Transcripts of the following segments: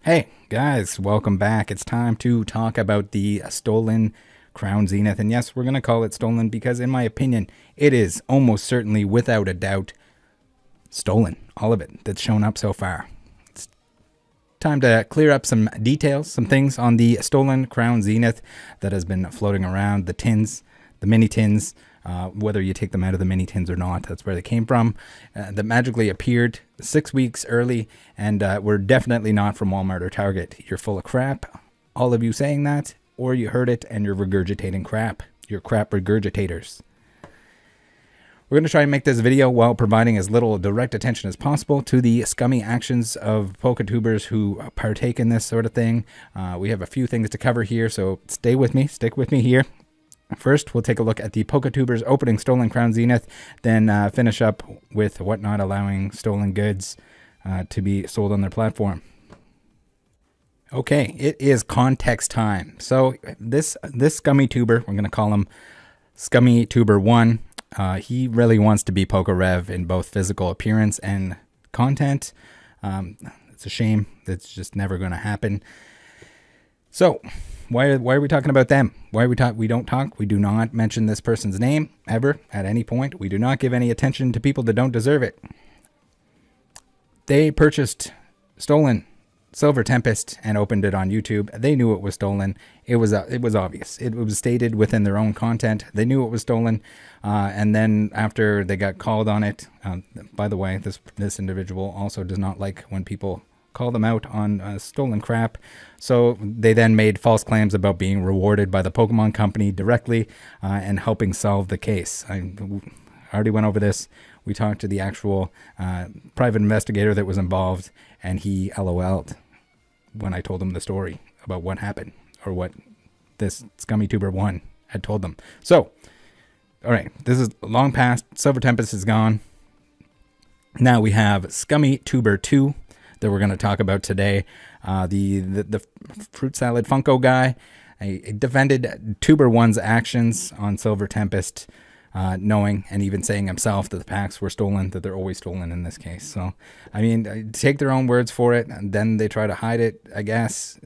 Hey guys, welcome back. It's time to talk about the stolen Crown Zenith. And yes, we're going to call it stolen because in my opinion, it is almost certainly without a doubt stolen. All of it that's shown up so far. It's time to clear up some details, some things on the stolen Crown Zenith that has been floating around. The tins, the mini tins, whether you take them out of the mini tins or not, that's where they came from, that magically appeared 6 weeks early, and we're definitely not from Walmart or Target. You're full of crap, all of you saying that, or you heard it and you're regurgitating crap. You're crap regurgitators. We're going to try and make this video while providing as little direct attention as possible to the scummy actions of PokeTubers who partake in this sort of thing. We have a few things to cover here, so stay with me, stick with me here. First, we'll take a look at the PokeTubers opening stolen Crown Zenith, then finish up with whatnot allowing stolen goods to be sold on their platform. Okay, it is context time. So this scummy tuber, we're going to call him Scummy Tuber 1. He really wants to be PokeRev in both physical appearance and content. It's a shame. That's just never going to happen. So why are we talking about them? Why are we do not mention this person's name ever at any point. We do not give any attention to people that don't deserve it. They purchased stolen Silver Tempest and opened it on YouTube. They knew it was stolen. It was obvious. It was stated within their own content. They knew it was stolen. And then after they got called on it, by the way, this individual also does not like when people call them out on stolen crap. So they then made false claims about being rewarded by the Pokemon company directly and helping solve the case. I already went over this. We talked to the actual private investigator that was involved, and he LOL'd when I told him the story about what happened, or what this Scummy Tuber 1 had told them. So, all right, this is long past. Silver Tempest is gone. Now we have Scummy Tuber 2 that we're going to talk about today. The fruit salad Funko guy, he defended Tuber 1's actions on Silver Tempest, knowing and even saying himself that the packs were stolen, that they're always stolen in this case. So, I mean, take their own words for it, and then they try to hide it, I guess.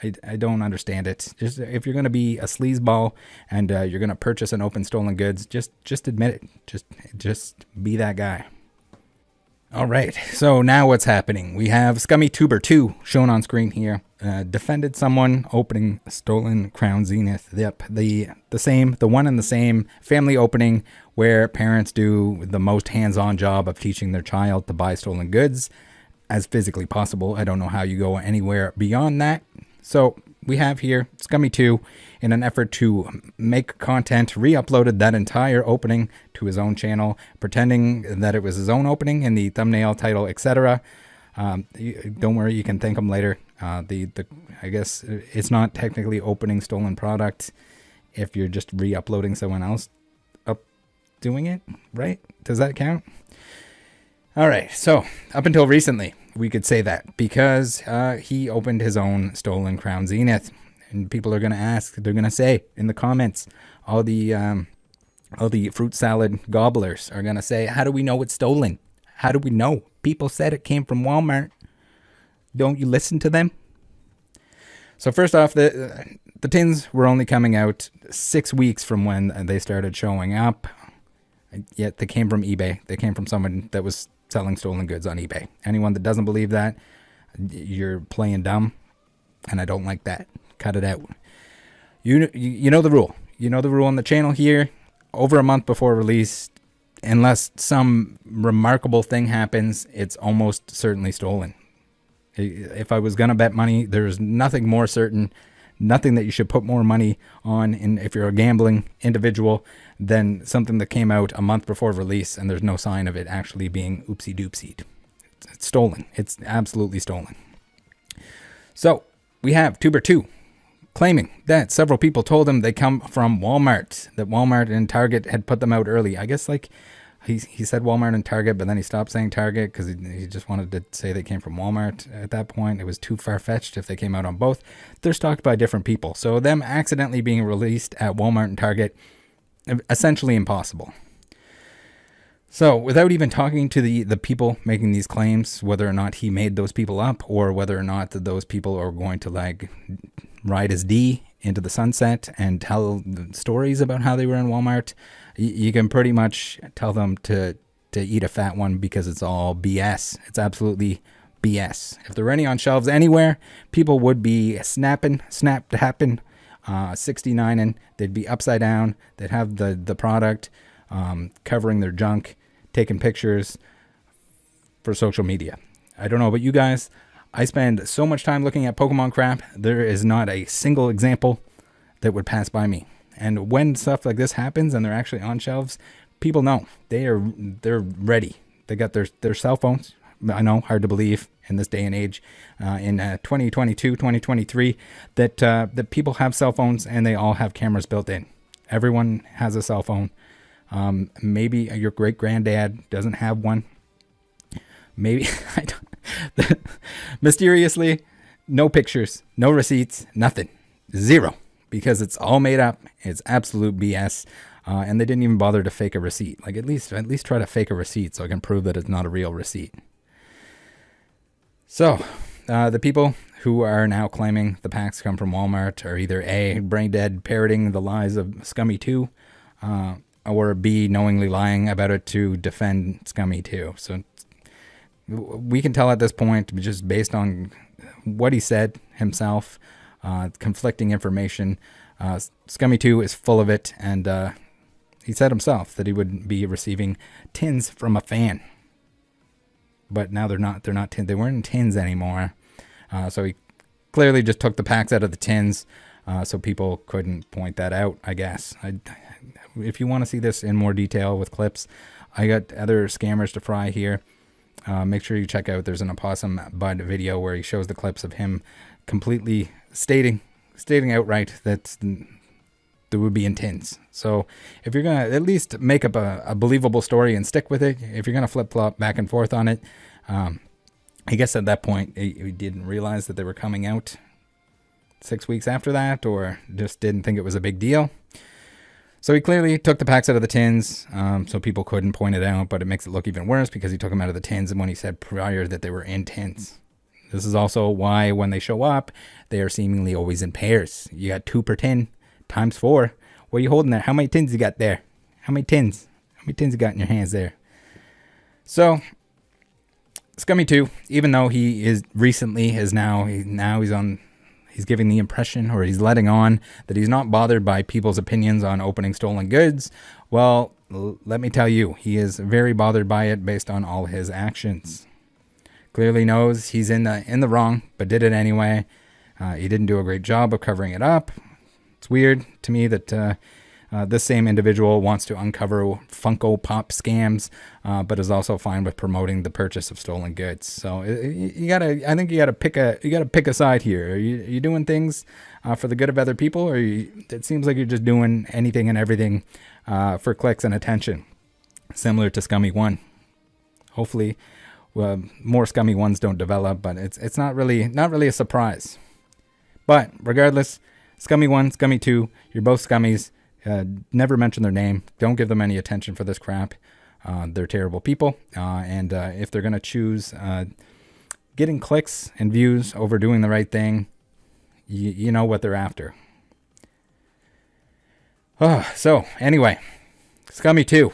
I don't understand it. Just if you're going to be a sleazeball and you're going to purchase and open stolen goods, just admit it. Just be that guy. All right, so now what's happening? We have Scummy Tuber 2 shown on screen here. Defended someone opening stolen Crown Zenith. Yep, the one and the same family opening where parents do the most hands-on job of teaching their child to buy stolen goods as physically possible. I don't know how you go anywhere beyond that. So we have here Scummy 2, in an effort to make content, re-uploaded that entire opening to his own channel, pretending that it was his own opening in the thumbnail, title, etc. Don't worry, you can thank him later. I guess it's not technically opening stolen product if you're just re-uploading someone else up doing it, right? Does that count? All right, so up until recently, we could say that because he opened his own stolen Crown Zenith. And people are going to ask, they're going to say in the comments, all the fruit salad gobblers are going to say, how do we know it's stolen? How do we know? People said it came from Walmart. Don't you listen to them? So first off, the tins were only coming out 6 weeks from when they started showing up. Yet they came from eBay. They came from someone that was selling stolen goods on eBay. Anyone that doesn't believe that, you're playing dumb, and I don't like that. Cut it out. You know the rule. You know the rule on the channel here. Over a month before release, unless some remarkable thing happens, it's almost certainly stolen. If I was going to bet money, there's nothing more certain, nothing that you should put more money on if you're a gambling individual than something that came out a month before release and there's no sign of it actually being oopsie-doopsied. It's stolen. It's absolutely stolen. So we have Tuber 2. Claiming that several people told him they come from Walmart, that Walmart and Target had put them out early. I guess like he said Walmart and Target, but then he stopped saying Target because he just wanted to say they came from Walmart at that point. It was too far-fetched if they came out on both. They're stocked by different people. So them accidentally being released at Walmart and Target, essentially impossible. So without even talking to the people making these claims, whether or not he made those people up or whether or not those people are going to like ride his D into the sunset and tell stories about how they were in Walmart, you can pretty much tell them to eat a fat one, because it's all BS. It's absolutely BS. If they're ready on shelves anywhere, people would be snapping, 69ing. They'd be upside down. They'd have the product covering their junk, taking pictures for social media. I don't know about you guys. I spend so much time looking at Pokemon crap. There is not a single example that would pass by me. And when stuff like this happens and they're actually on shelves, people know they're ready. They got their cell phones. I know, hard to believe in this day and age, in 2022, 2023, that people have cell phones and they all have cameras built in. Everyone has a cell phone. Maybe your great granddad doesn't have one. Maybe mysteriously, no pictures, no receipts, nothing, zero, because it's all made up. It's absolute BS. And they didn't even bother to fake a receipt. Like at least try to fake a receipt so I can prove that it's not a real receipt. So the people who are now claiming the packs come from Walmart are either A, brain dead, parroting the lies of Scummy 2, or B, knowingly lying about it to defend Scummy 2. So we can tell at this point, just based on what he said himself, conflicting information, Scummy 2 is full of it, and he said himself that he would be receiving tins from a fan. But now they're not tins. They weren't in tins anymore. So he clearly just took the packs out of the tins, so people couldn't point that out, I guess. If you want to see this in more detail with clips, I got other scammers to fry here. Make sure you check out, there's an Opossum Bud video where he shows the clips of him completely stating outright that there would be in tins. So if you're going to at least make up a believable story and stick with it, if you're going to flip-flop back and forth on it, I guess at that point he didn't realize that they were coming out 6 weeks after that, or just didn't think it was a big deal. So he clearly took the packs out of the tins, so people couldn't point it out, but it makes it look even worse because he took them out of the tins and when he said prior that they were in tins. This is also why when they show up, they are seemingly always in pairs. You got 2 per tin times 4. What are you holding there? How many tins you got there? How many tins you got in your hands there? So Scummy 2, even though he is recently he's giving the impression, or he's letting on, that he's not bothered by people's opinions on opening stolen goods. Well, let me tell you, he is very bothered by it based on all his actions. Clearly knows he's in the wrong, but did it anyway. He didn't do a great job of covering it up. It's weird to me that this same individual wants to uncover Funko Pop scams, but is also fine with promoting the purchase of stolen goods. So I think you gotta pick a side here. Are you doing things for the good of other people, or it seems like you're just doing anything and everything for clicks and attention, similar to Scummy 1. Hopefully, more Scummy 1s don't develop, but it's not really a surprise. But regardless, Scummy 1, Scummy 2, you're both scummies. Never mention their name. Don't give them any attention for this crap. They're terrible people. And if they're going to choose getting clicks and views over doing the right thing, you know what they're after. So anyway, Scummy 2.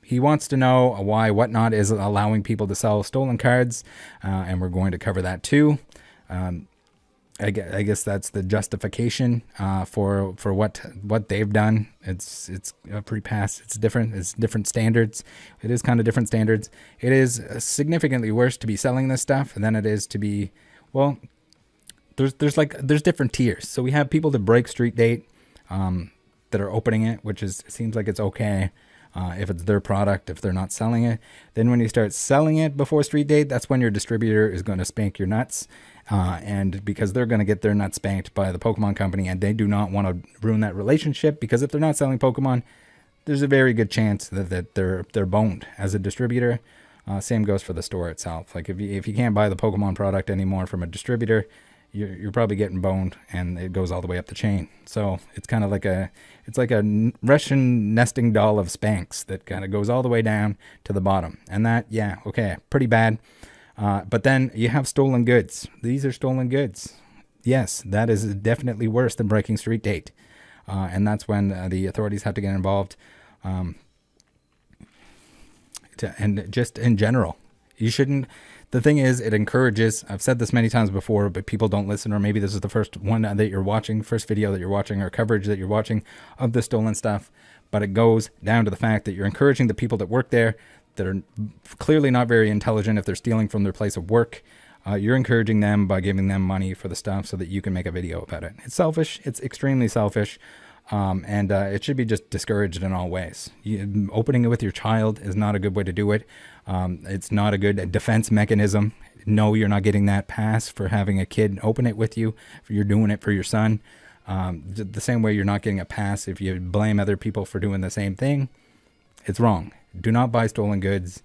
He wants to know why Whatnot is allowing people to sell stolen cards. And we're going to cover that too. I guess that's the justification for what they've done. It's a pre-pass. It's different standards. It is kind of different standards. It is significantly worse to be selling this stuff than it is to be, well, there's different tiers. So we have people that break street date that are opening it, which seems like it's okay if it's their product, if they're not selling it. Then when you start selling it before street date, that's when your distributor is going to spank your nuts. And because they're going to get their nuts spanked by the Pokemon company, and they do not want to ruin that relationship, because if they're not selling Pokemon, there's a very good chance that they're boned as a distributor. Same goes for the store itself. Like if you can't buy the Pokemon product anymore from a distributor, you're probably getting boned, and it goes all the way up the chain. So it's kind of like a Russian nesting doll of Spanx that kind of goes all the way down to the bottom. And that, yeah, okay, pretty bad. But then you have stolen goods. These are stolen goods. Yes, that is definitely worse than breaking street date. And that's when the authorities have to get involved. And just in general, you shouldn't. The thing is, it encourages, I've said this many times before, but people don't listen, or maybe this is the first one that you're watching, first video that you're watching, or coverage that you're watching of the stolen stuff. But it goes down to the fact that you're encouraging the people that work there that are clearly not very intelligent if they're stealing from their place of work. You're encouraging them by giving them money for the stuff so that you can make a video about it. It's selfish. It's extremely selfish. And it should be just discouraged in all ways. Opening it with your child is not a good way to do it. It's not a good defense mechanism. No, you're not getting that pass for having a kid open it with you. You're doing it for your son. The same way you're not getting a pass if you blame other people for doing the same thing. It's wrong. Do not buy stolen goods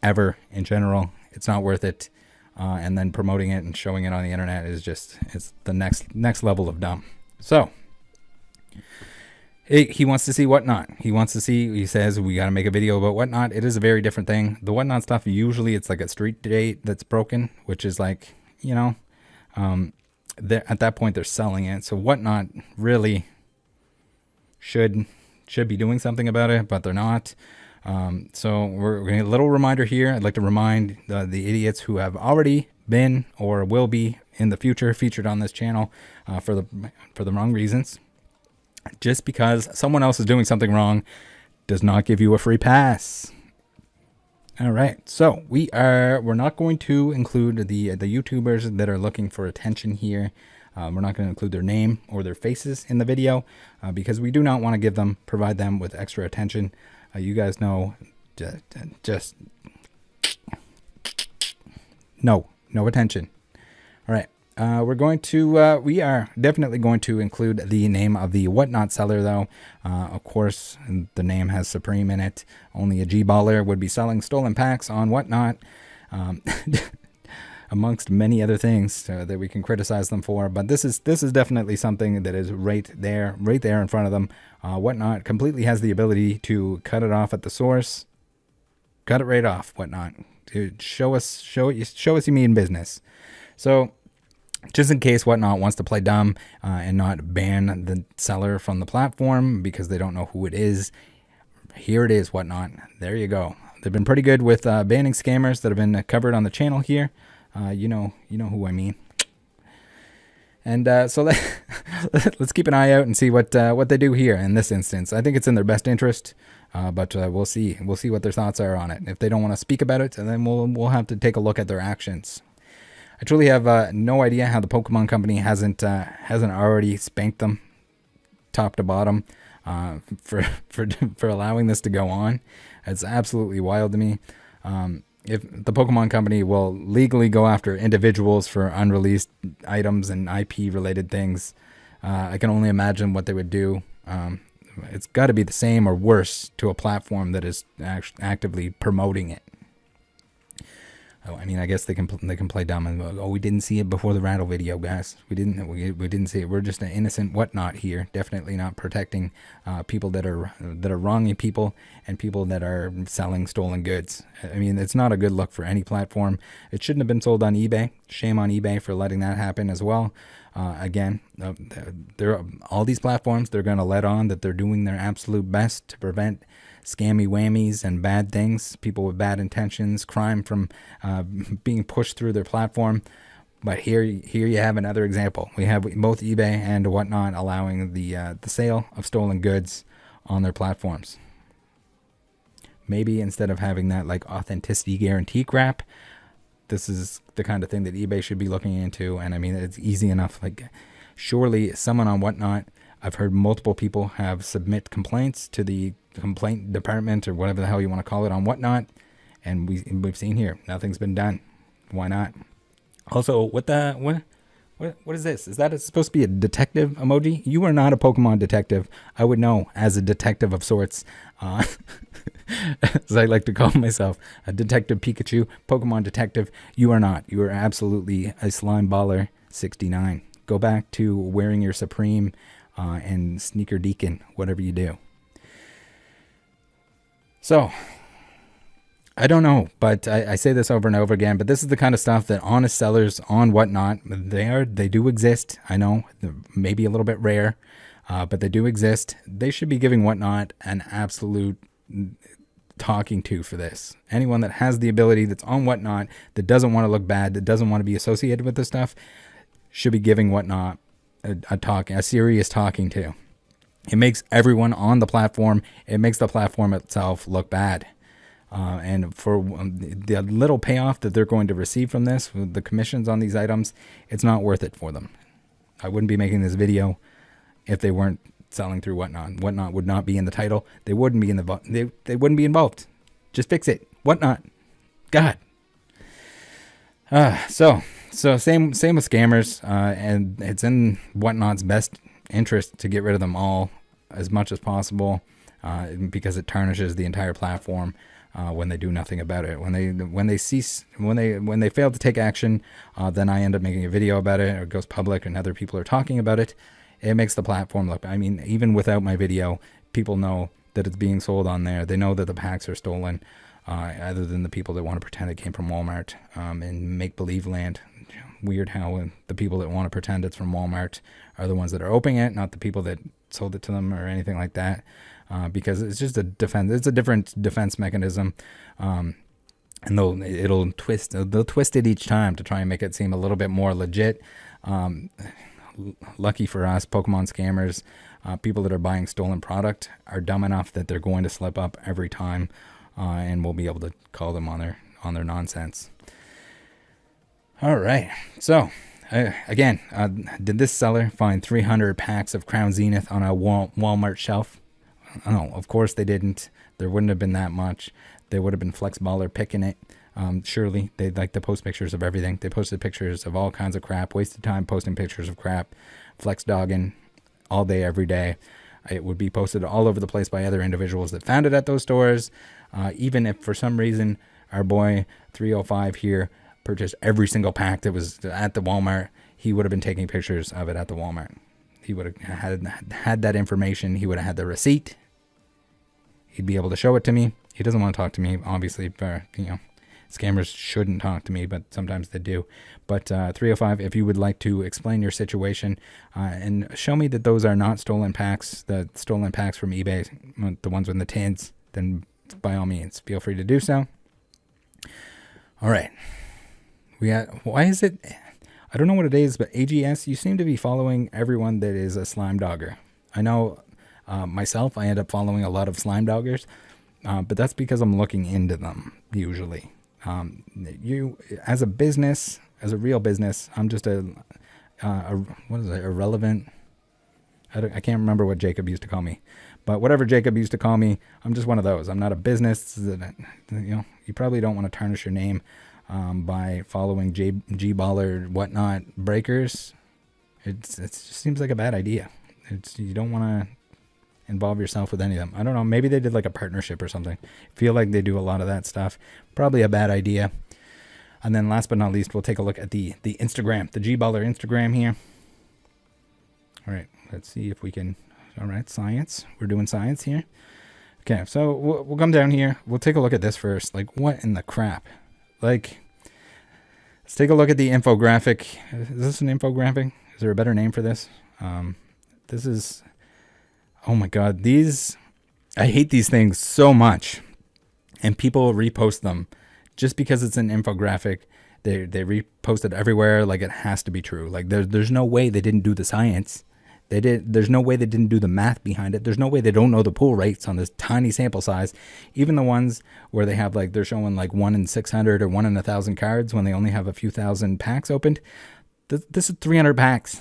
ever in general. It's not worth it. And then promoting it and showing it on the internet is just, it's the next level of dumb. So he wants to see Whatnot. He says, we got to make a video about Whatnot. It is a very different thing. The Whatnot stuff, usually it's like a street date that's broken, which is like, you know, at that point they're selling it. So Whatnot really should be doing something about it, but they're not. So we're going to a little reminder here. I'd like to remind the idiots who have already been or will be in the future featured on this channel for the wrong reasons. Just because someone else is doing something wrong does not give you a free pass. All right, so we're not going to include the YouTubers that are looking for attention here. We're not going to include their name or their faces in the video because we do not want to provide them with extra attention. You guys know, just no attention. All right. We are definitely going to include the name of the Whatnot seller, though. Of course, the name has Supreme in it. Only a G-baller would be selling stolen packs on Whatnot, amongst many other things that we can criticize them for. But this is definitely something that is right there in front of them. Whatnot completely has the ability to cut it off at the source. Cut it right off, Whatnot. Dude, show us you mean business. So, just in case Whatnot wants to play dumb and not ban the seller from the platform because they don't know who it is, here it is, Whatnot. There you go. They've been pretty good with banning scammers that have been covered on the channel here. You know who I mean. And so let's keep an eye out and see what they do here in this instance. I think it's in their best interest, but we'll see. We'll see what their thoughts are on it. If they don't want to speak about it, then we'll have to take a look at their actions. I truly have no idea how the Pokemon Company hasn't already spanked them top to bottom for allowing this to go on. It's absolutely wild to me. If the Pokemon Company will legally go after individuals for unreleased items and IP related things, I can only imagine what they would do. It's got to be the same or worse to a platform that is actively promoting it. Oh, I mean, I guess they can play dumb and go, oh, we didn't see it before the Rattle video, guys. We didn't see it. We're just an innocent Whatnot here. Definitely not protecting people that are wronging people and people that are selling stolen goods. I mean, it's not a good look for any platform. It shouldn't have been sold on eBay. Shame on eBay for letting that happen as well. Again, all these platforms, they're going to let on that they're doing their absolute best to prevent scammy whammies and bad things, people with bad intentions, crime from being pushed through their platform. But here you have another example. We have both eBay and Whatnot allowing the sale of stolen goods on their platforms. Maybe instead of having that like authenticity guarantee crap, this is the kind of thing that eBay should be looking into. And I mean, it's easy enough. Like, surely someone on Whatnot, I've heard multiple people have submit complaints to the complaint department or whatever the hell you want to call it on Whatnot, and we've seen here nothing's been done. Why not? Also, what is this? Is that supposed to be a detective emoji? You are not a Pokemon detective. I would know, as a detective of sorts, as I like to call myself, a detective Pikachu, Pokemon detective. You are not. You are absolutely a slime baller $69. Go back to wearing your Supreme and Sneaker Deacon, whatever you do. So, I don't know, but I say this over and over again, but this is the kind of stuff that honest sellers on Whatnot, they do exist. I know, maybe a little bit rare, but they do exist. They should be giving Whatnot an absolute talking to for this. Anyone that has the ability, that's on Whatnot, that doesn't want to look bad, that doesn't want to be associated with this stuff, should be giving Whatnot a serious talking to. It makes everyone on the platform, it makes the platform itself look bad. And for the little payoff that they're going to receive from this, the commissions on these items, it's not worth it for them. I wouldn't be making this video if they weren't selling through Whatnot. Whatnot would not be in the title. They wouldn't be in they wouldn't be involved. Just fix it. Whatnot. God. So same with scammers, and it's in Whatnot's best interest to get rid of them all as much as possible, because it tarnishes the entire platform. When they do nothing about it, when they fail to take action, then I end up making a video about it, or it goes public and other people are talking about it. It makes the platform look, I mean, even without my video, people know that it's being sold on there. They know that the packs are stolen, other than the people that want to pretend it came from Walmart, and make believe land. Weird how the people that want to pretend it's from Walmart are the ones that are opening it, not the people that sold it to them or anything like that. Because it's just a defense. It's a different defense mechanism, and they'll twist it each time to try and make it seem a little bit more legit. Lucky for us, Pokemon scammers, people that are buying stolen product are dumb enough that they're going to slip up every time, and we'll be able to call them on their nonsense. All right, so. Again, did this seller find 300 packs of Crown Zenith on a Walmart shelf? No, of course they didn't. There wouldn't have been that much. They would have been Flexballer picking it. Surely they'd like to post pictures of everything. They posted pictures of all kinds of crap, wasted time posting pictures of crap, flex dogging all day, every day. It would be posted all over the place by other individuals that found it at those stores. Even if for some reason our boy 305 here purchased every single pack that was at the Walmart, he would have been taking pictures of it at the Walmart. He would have had that information. He would have had the receipt. He'd be able to show it to me. He doesn't want to talk to me, obviously. Scammers shouldn't talk to me, but sometimes they do. But 305, if you would like to explain your situation and show me that those are not stolen packs, the stolen packs from eBay, the ones with the tins, then by all means, feel free to do so. All right. Why is it... I don't know what it is, but AGS, you seem to be following everyone that is a slime dogger. I know myself, I end up following a lot of slime doggers, but that's because I'm looking into them, usually. You, as a business, as a real business, I'm just irrelevant. I can't remember what Jacob used to call me, but whatever Jacob used to call me, I'm just one of those. I'm not a business. You probably don't want to tarnish your name by following G-baller whatnot breakers. It just seems like a bad idea. You don't want to involve yourself with any of them. I don't know. Maybe they did like a partnership or something. Feel like they do a lot of that stuff. Probably a bad idea. And then last but not least, we'll take a look at the Instagram, the G-baller Instagram here. All right. Let's see if we can. All right. Science. We're doing science here. Okay. So we'll come down here. We'll take a look at this first. Like, what in the crap? Like, let's take a look at the infographic. Is this an infographic? Is there a better name for this? This is, oh my God, I hate these things so much. And people repost them just because it's an infographic. They repost it everywhere like it has to be true. Like there's no way they didn't do the science. There's no way they didn't do the math behind it. There's no way they don't know the pull rates on this tiny sample size. Even the ones where they have they're showing 1 in 600 or 1 in 1,000 cards when they only have a few thousand packs opened. This is 300 packs.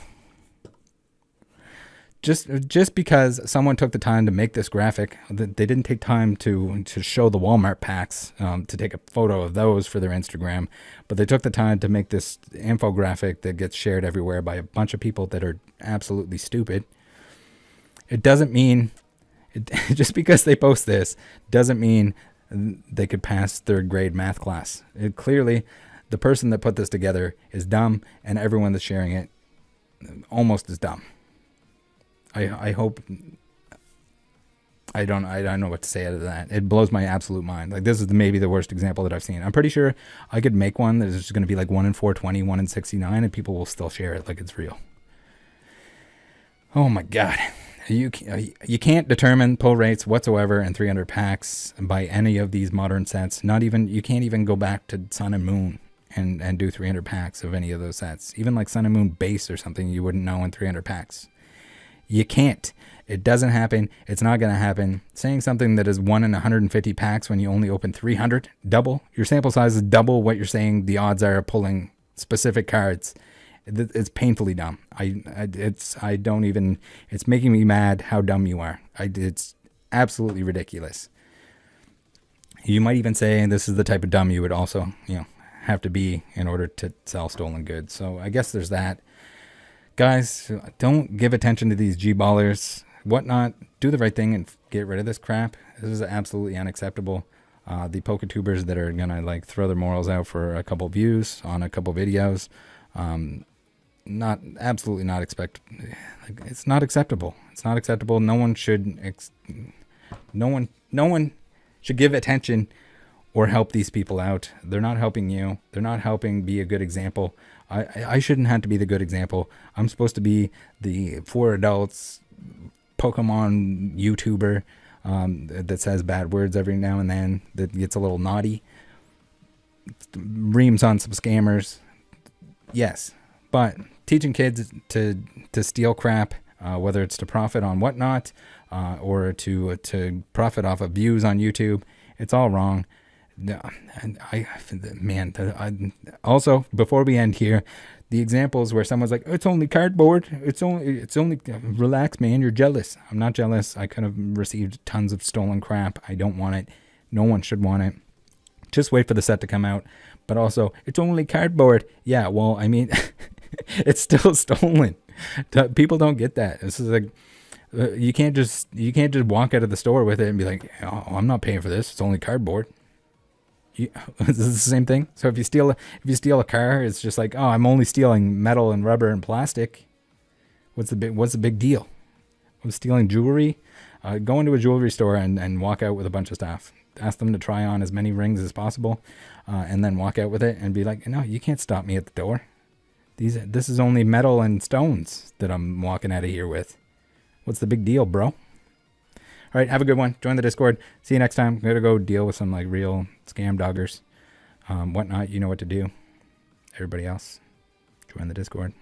Just because someone took the time to make this graphic, they didn't take time to show the Walmart packs, to take a photo of those for their Instagram, but they took the time to make this infographic that gets shared everywhere by a bunch of people that are absolutely stupid. It doesn't mean, just because they post this, doesn't mean they could pass third grade math class. Clearly, the person that put this together is dumb, and everyone that's sharing it almost as dumb. I hope. I don't know what to say out of that. It blows my absolute mind. Like, this is maybe the worst example that I've seen. I'm pretty sure I could make one that's just going to be like 1 in 420, 1 in 69, and people will still share it like it's real. Oh my God. You can't determine pull rates whatsoever in 300 packs by any of these modern sets. You can't even go back to Sun and Moon and do 300 packs of any of those sets. Even like Sun and Moon base or something, you wouldn't know in 300 packs. You can't. It doesn't happen. It's not going to happen. Saying something that is 1 in 150 packs when you only open 300, double. Your sample size is double what you're saying the odds are of pulling specific cards. It's painfully dumb. It's making me mad how dumb you are. It's absolutely ridiculous. You might even say this is the type of dumb you would also, have to be in order to sell stolen goods. So I guess there's that. Guys, don't give attention to these G-ballers. Whatnot, do the right thing and get rid of this crap. This is absolutely unacceptable. The PokeTubers that are gonna like throw their morals out for a couple views on a couple videos, absolutely not expect. Like, it's not acceptable. It's not acceptable. No one should give attention or help these people out. They're not helping you. They're not helping be a good example. I shouldn't have to be the good example. I'm supposed to be the for adults Pokemon YouTuber that says bad words every now and then, that gets a little naughty, reams on some scammers. Yes, but teaching kids to steal crap, whether it's to profit on Whatnot or to profit off of views on YouTube, it's all wrong. Also, before we end here, the examples where someone's like, it's only cardboard. It's only, relax, man. You're jealous. I'm not jealous. I could have received tons of stolen crap. I don't want it. No one should want it. Just wait for the set to come out. But also, it's only cardboard. Yeah, well, I mean, it's still stolen. People don't get that. This is like, you can't just walk out of the store with it and be like, oh, I'm not paying for this. It's only cardboard. This is the same thing. So if you steal a car, it's just like, oh, I'm only stealing metal and rubber and plastic. What's the big deal? I'm stealing jewelry. Go into a jewelry store and walk out with a bunch of stuff. Ask them to try on as many rings as possible, and then walk out with it and be like, no, you can't stop me at the door. This is only metal and stones that I'm walking out of here with. What's the big deal, bro? All right, have a good one. Join the Discord. See you next time. I'm going to go deal with some like real scam doggers. Whatnot, you know what to do. Everybody else, join the Discord.